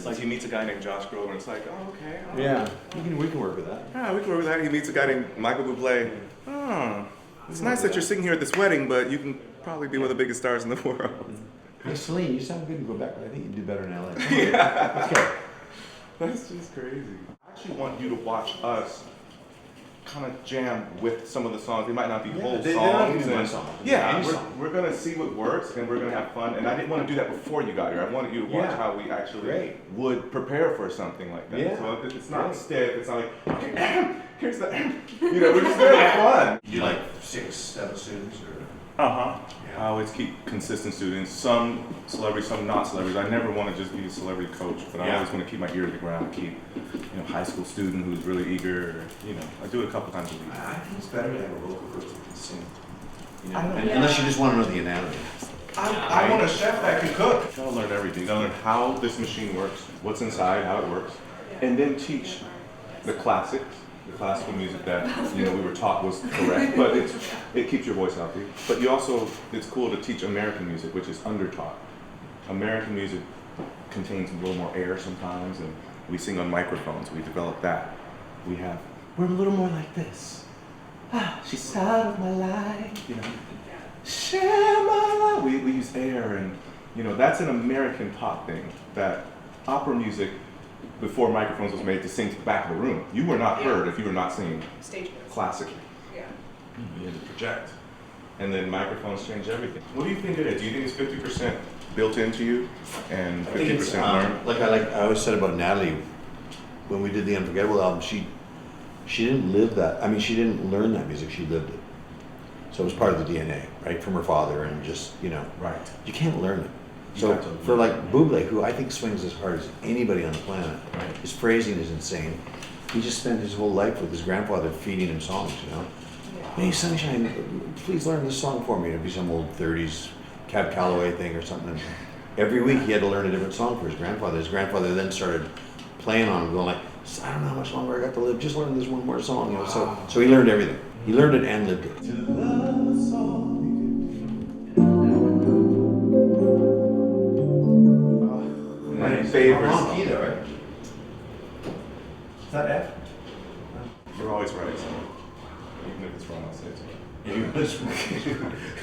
like he meets a guy named Josh Groban, and it's like, oh, okay. Oh. Yeah, we can work with that. Yeah, we can work with that. He meets a guy named Michael Bublé. Oh, it's nice that you're singing here at this wedding, but you can probably be one of the biggest stars in the world. Hey, Celine, you sound good in Quebec, but I think you do better in LA. Yeah. Let's go. That's just crazy. I actually want you to watch us kind of jam with some of the songs. They might not be whole songs. Yeah, we're going to see what works, and we're going to have fun. And I didn't want to do that before you got here. I wanted you to watch how we actually would prepare for something like that. Yeah. So it's not stiff. It's not like, okay, here's the, we're just going to have fun. You like 6, 7 students? Uh-huh. I always keep consistent students, some celebrities, some not celebrities. I never want to just be a celebrity coach, but I always want to keep my ear to the ground, keep, high school student who's really eager, I do it a couple times a week. I think it's better to have a vocal coach that can sing. Unless you just want to know the anatomy. I want a chef that can cook. You gotta learn everything. You gotta learn how this machine works, what's inside, how it works, and then teach the classics. The classical music that we were taught was correct, but it keeps your voice healthy. But it's cool to teach American music, which is undertaught. American music contains a little more air sometimes, and we sing on microphones. We develop that. We're a little more like this. She's out of my life, share my life. We use air, and that's an American pop thing. That opera music, before microphones was made, to sing to the back of the room. You were not heard if you were not singing classically. Yeah. You had to project. And then microphones change everything. What do you think it is? Do you think it's 50% built into you and 50% learned? Like I always said about Natalie, when we did the Unforgettable album, she didn't live that. I mean, she didn't learn that music, she lived it. So it was part of the DNA, right, from her father, and just, Right. You can't learn it. So for like Bublé, who I think swings as hard as anybody on the planet, his phrasing is insane. He just spent his whole life with his grandfather feeding him songs, Hey Sunshine, please learn this song for me. It'd be some old 30s Cab Calloway thing or something. Every week he had to learn a different song for his grandfather. His grandfather then started playing on him, going like, I don't know how much longer I got to live, just learn this one more song. So he learned everything. He learned it and lived it. To love a song. My favorite wrong song. key though, right? Is that F? You're always right, so even if it's wrong, I'll say it's right.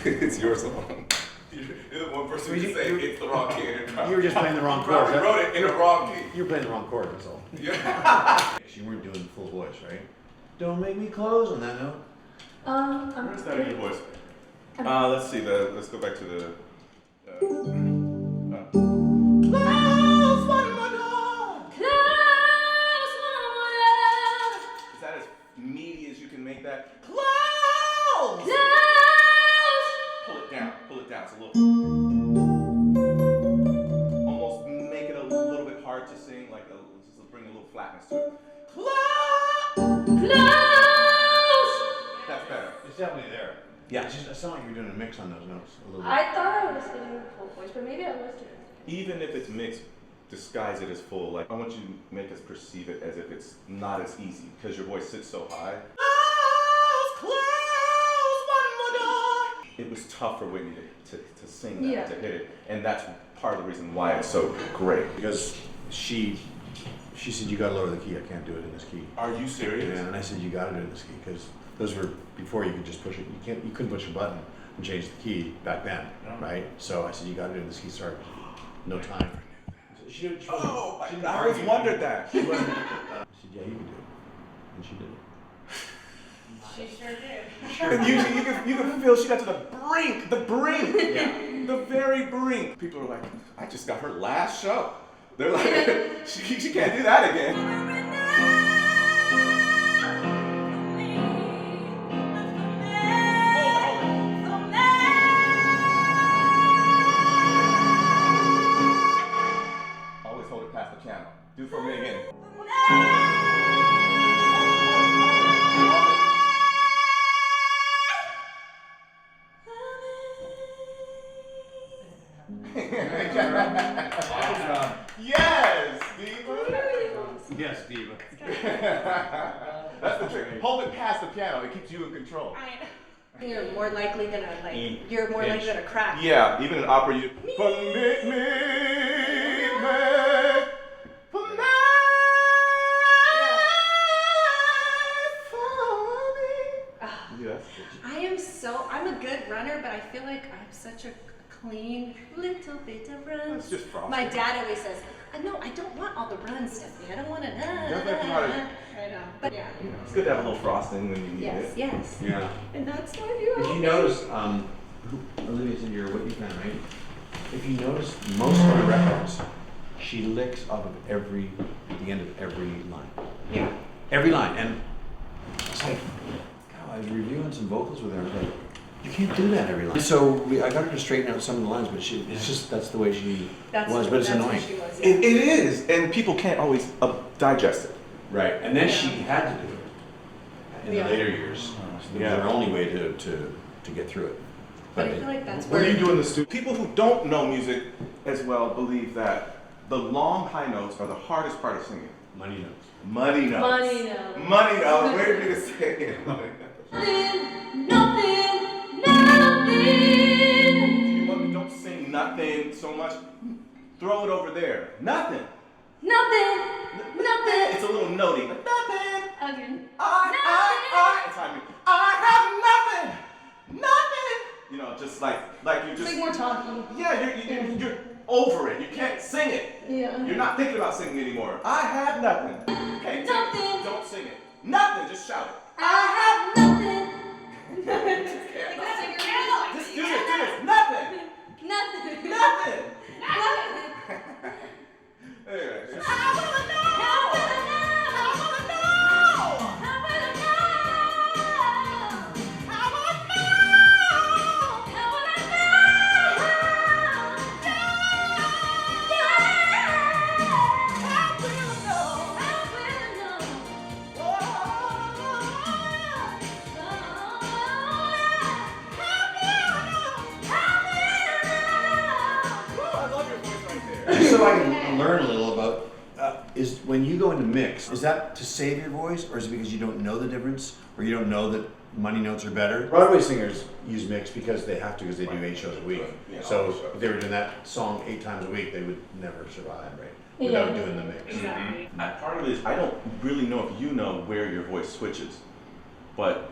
It's your song. You're the one person who can say it's the wrong key. You were just playing the wrong chord. You wrote it in the wrong key. You were playing the wrong chord, that's all. Yeah. You weren't doing full voice, right? Don't make me close on that note. Where's that in your voice? Let's see. Let's go back to the. Close one more door. Close one more door. Is that as meaty as you can make that? Close. Close. Pull it down. It's a little. Almost make it a little bit hard to sing, just bring a little flatness to it. Close. That's better. It's definitely there. Yeah. It's just, it sounded like you were doing a mix on those notes a little bit. I thought I was doing full voice, but maybe I was doing. Even if it's mixed, disguise it as full. I want you to make us perceive it as if it's not as easy because your voice sits so high. Close one more door. It was tough for Whitney to sing that, to hit it, and that's part of the reason why it's so great. Because she said, you gotta lower the key, I can't do it in this key. Are you serious? Yeah, and I said, you gotta do it in this key, because those were before you could just push it. You couldn't push a button and change the key back then, right? So I said, you gotta do it in this key, sorry. No time. I always wondered that. She said, yeah, you can do it. And she did it. She sure did. And you can feel she got to the brink, the very brink. People are like, I just got her last show. They're like, she can't do that again. Always hold it past the piano. Do it for me again. Yes, Diva. Yes, Diva. That's the trick. Hold it past the piano. It keeps you in control. You're more likely gonna crack. Yeah, even in opera, you. feel like I'm such a clean little bit of runs. It's just frosting. My dad always says, no, I don't want all the runs, Stephanie. I don't want to. Definitely not. I know, but yeah. It's good to have a little frosting when you need Yes, it. yes. Yeah. And that's why you. If you notice, Olivia said you're a Whitney fan, right? If you notice, most of her records, she licks off of at the end of every line. Yeah. Every line. And it's like, God, I was reviewing some vocals with her. I was like, you can't do that every line. So I got her to straighten out some of the lines, but it's just, that's the way she was, but it's annoying. She was, It is, and people can't always digest it. Right. And then she had to do it in the later years. It was her only way to get through it. But I feel like that's What where. do you do in the studio? People who don't know music as well believe that the long high notes are the hardest part of singing. Money notes. Money notes. Money notes. Money notes. Wait for me to say it. You don't sing nothing so much. Throw it over there. Nothing. Nothing. It's a little notey. But nothing. Again. It's like, I have nothing. Nothing. You know, just like you just. Like more talking. Yeah, you're over it. You can't sing it. Yeah. You're not thinking about singing anymore. I have nothing. Okay, Nothing. don't sing it. Nothing. Just shout it. I have nothing. Just do it. Nothing. Nothing. Nothing. Nothing. Anyway. I love your voice right there. Just so I can learn a little about, is when you go into mix, is that to save your voice, or is it because you don't know the difference, or you don't know that money notes are better? Broadway singers use mix because they have to, because they do 8 shows a week. Yeah, So all shows. if they were doing that song 8 times a week, they would never survive, right? Without doing the mix. Exactly. Part of it is I don't really know if you know where your voice switches, but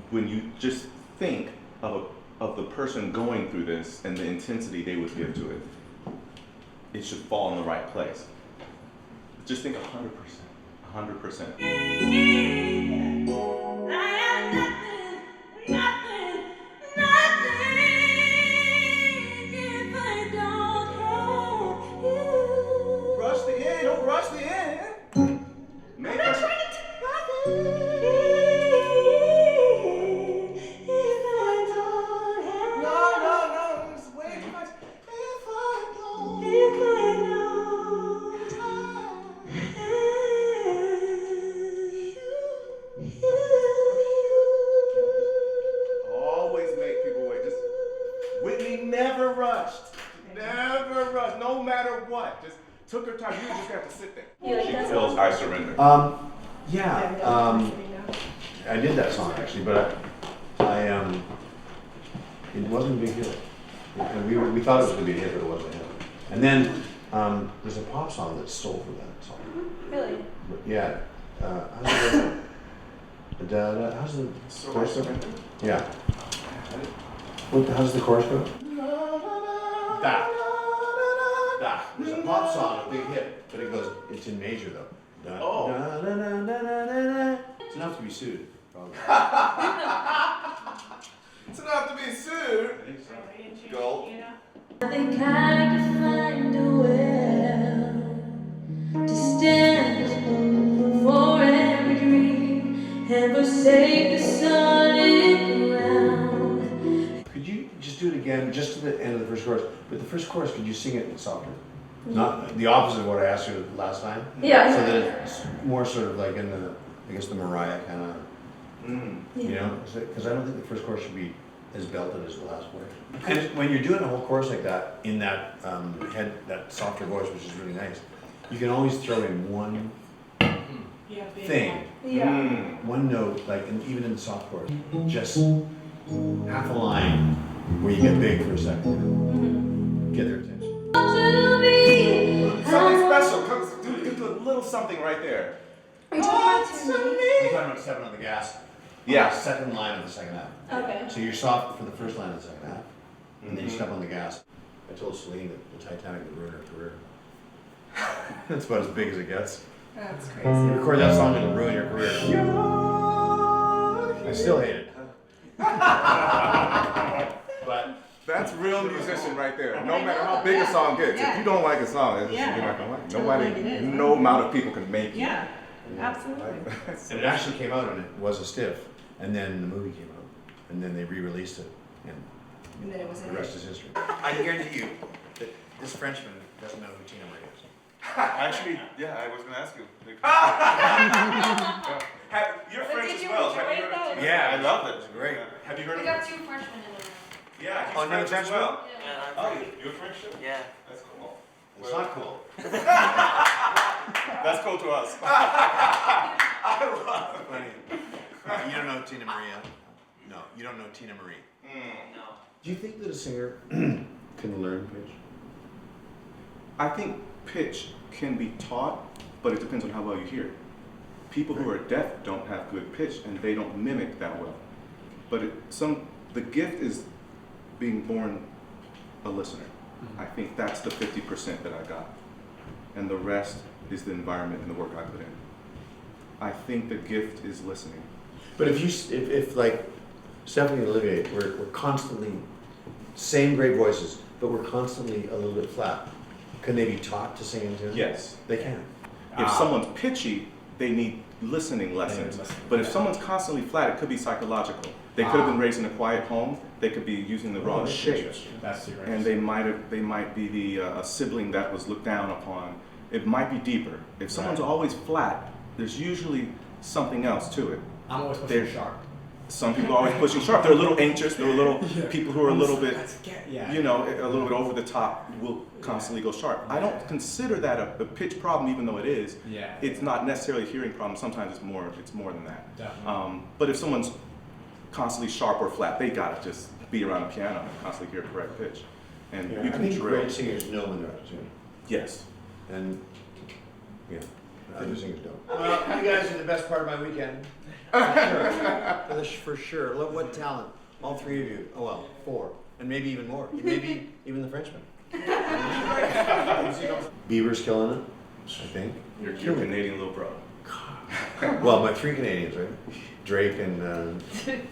when you just think of the person going through this and the intensity they would give to it, it should fall in the right place. Just think 100%. 100%. Rush the end, don't rush the end. Make us no, it's way too much. Always make people wait. Just Whitney never rushed. Never rushed, no matter what. Just took her time. You just got to sit there. You like She that feels song? I surrender. I did that song actually, but it wasn't a big hit. And we thought it was going to be a hit, but it wasn't a hit. And then there's a pop song that stole from that song. Really? But yeah, how's the how's the chorus go? Yeah. How's the chorus go? That. There's a pop song, a big hit, but it's in major though. Oh. It's enough to be sued, probably. It's enough to be sued. I think so. Go. I think I could find a well to stand for every dream and forsake the solid ground. Could you just do it again, just to the end of the first chorus? But the first chorus, could you sing it softer? Not the opposite of what I asked you last time. Yeah. So that it's more sort of like in the, I guess the Mariah kind of, you know, because I don't think the first chorus should be as belted as the last word. And when you're doing a whole chorus like that, in that that softer voice, which is really nice, you can always throw in one thing, Yeah. one note, like even in the soft chorus, just half a line where you get big for a second, get their attention. Something special comes. Do a little something right there. Are you talking about to me? I'm talking about stepping on the gas. Yeah. On the second line of the second half. Okay. So you're soft for the first line of the second half, and then you step on the gas. I told Celine that the Titanic would ruin her career. That's about as big as it gets. That's You crazy. record that song, it'll ruin your career. I still hate it. But That's real musician right there. No matter how big a song gets, if you don't like a song, it's just, you're not gonna like it. Totally like it is. No amount of people can make you. Yeah, absolutely. and it actually came out and it was a stiff. And then the movie came out. And then they re-released it. And And then it was the a rest hit. is history. I guarantee you that this Frenchman doesn't know who Tina Marie is. Actually, yeah, I was gonna ask you. You're But French did as you well. Have enjoy you heard of those? Tina? Yeah, I love it. Great. Have you heard We of got it? 2 freshmen in the room. Yeah, he's Oh, another French as Frenchman? well. Yeah. Oh, you're French too? Yeah. That's cool. It's not cool. That's cool to us. Funny. You don't know Tina Marie? No, you don't know Tina Marie. No. Do you think that a singer can learn pitch? I think pitch can be taught, but it depends on how well you hear. People who are deaf don't have good pitch and they don't mimic that well. But the gift is being born a listener. I think that's the 50% that I got. And the rest is the environment and the work I put in. I think the gift is listening. But if like Stephanie and Olivier, we're constantly, same great voices, but we're constantly a little bit flat. Can they be taught to sing in tune? Yes. They can. If someone's pitchy, they need listening lessons. But if someone's constantly flat, it could be psychological. They could have been raised in a quiet home. They could be using the wrong shapes, That's the and they might be a sibling that was looked down upon. It might be deeper. If someone's always flat, there's usually something else to it. I'm always They're- pushing sharp. Some people are always pushing sharp. They're a little anxious. They're a little people who are a little bit, Yeah. you know, a little bit over the top will constantly go sharp. I don't consider that a pitch problem, even though it is. Yeah. It's not necessarily a hearing problem. Sometimes it's more than that. Definitely. But if someone's constantly sharp or flat, they gotta just be around a piano and constantly hear correct pitch. And you I can think drill. great singers know when they're out of tune. Yes. And, yeah, other singers don't. Well, you guys are the best part of my weekend. For sure. Look, what talent. All 3 of you. Oh, well, 4. And maybe even more. Maybe even the Frenchman. Bieber's killing it, I think. Your Canadian little brother. Well, my 3 Canadians, right? Drake and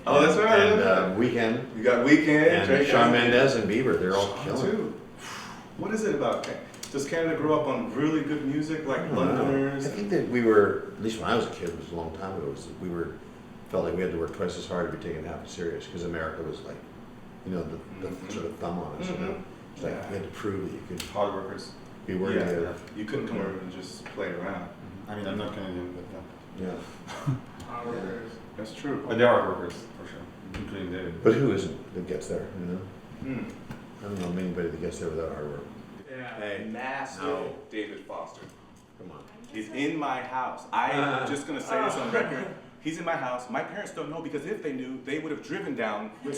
Oh, that's right. and Weekend You got Weekend, and Drake, Shawn Mendes and Bieber. They're all Shawn, killing it. too. What is it about? Does Canada grow up on really good music like Londoners? I think that we were, at least when I was a kid, it was a long time ago, felt like we had to work twice as hard to be taken half as serious, because America was like, you know, the sort of thumb on us, you know? It's like you had to prove that you could Hard workers. be worthy Yeah, of, you couldn't come over and just play around. I mean, I'm not Canadian, but yeah. That's true. but they are workers for sure, including David. But who isn't that gets there, you know? Hmm. I don't know anybody that gets there without hard work. Yeah. Hey, Massive No. David Foster. come on. He's in my house. I'm just gonna say this on record. He's in my house. My parents don't know because if they knew, they would have driven down to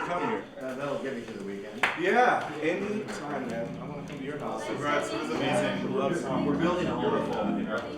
come here. That'll get me through the weekend. Yeah, anytime, man. I wanna come to your house. Congrats, it was amazing. Love song. We're building a home. Beautiful.